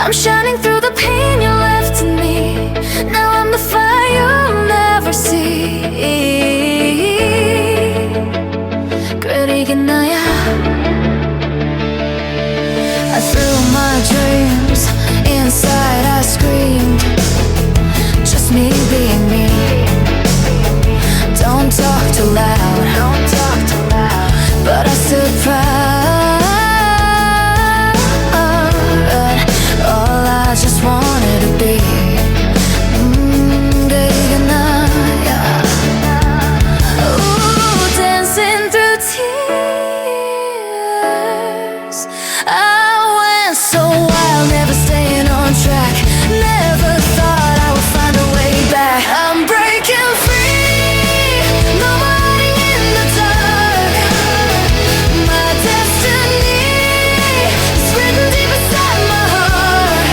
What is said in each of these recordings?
I'm shining through the pain you left in me. Now I'm the fire you'll never see. 그리게 나야. I threw my dreams inside, I screamed. Just me being me. Don't talk too loud, don't talk too loud. But I stood proud. All I just wanted to be. 그리게 나야. Ooh, dancing through tears. I went so wild, never staying on track. Never thought I would find a way back. I'm breaking free, no more hiding in the dark. My destiny is written deep inside my heart.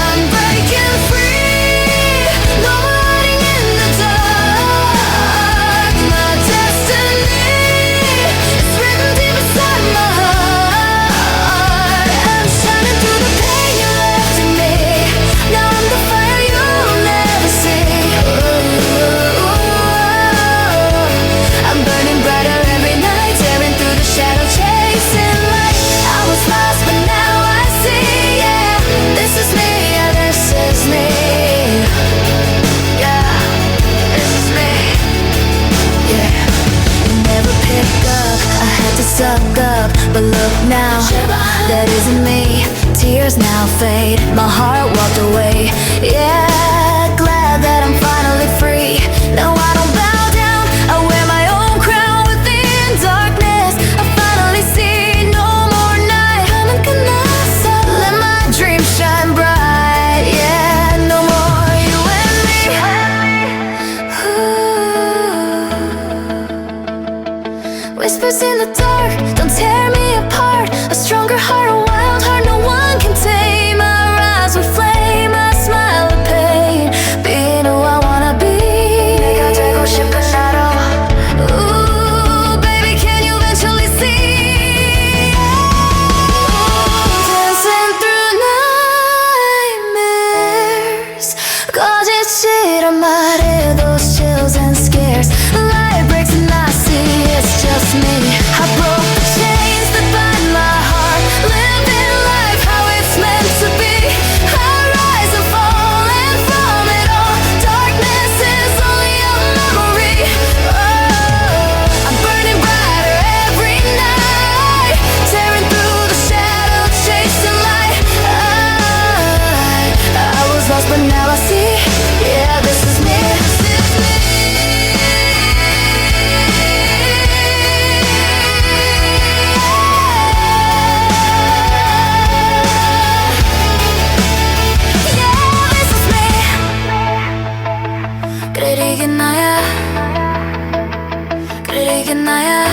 I'm breaking free, no more hiding in the dark. My destiny is written deep inside my heart. I'm shining through the pain you left in me. Now I'm the fire you'll never see. I'm burning brighter every night, tearing through the shadow, chasing light. I was lost, but now I see. Yeah, this is me. Yeah, this is me. Yeah, this is me. Yeah, you never pick up. I had to suck up, but look now, that isn't me. Tears now fade, my heart walked away. Yeah, glad that I'm finally free. No, I don't bow down, I wear my own crown within darkness. I finally see no more night. Coming canasta, let my dreams shine bright. Yeah, no more you and me. Ooh. Whispers in the dark, don't tear me apart. A stronger heart, a wild heart, no one can tame. I rise with flame, I smile with pain. Being who I wanna be. 내가 되고 싶은 나로. Ooh, baby, can you eventually see? Dancing through nightmares. 거짓이란 말에 those chills and scares. Light breaks and I see it's just me. I broke the chains that bind my heart, living life how it's meant to be. I rise and fall, and from it all, darkness is only a memory. Oh, I'm burning brighter every night, tearing through the shadow, chasing light. I was lost, but now I see. Yeah, this is me. This is me. 그리게 나야. 그리게 나야.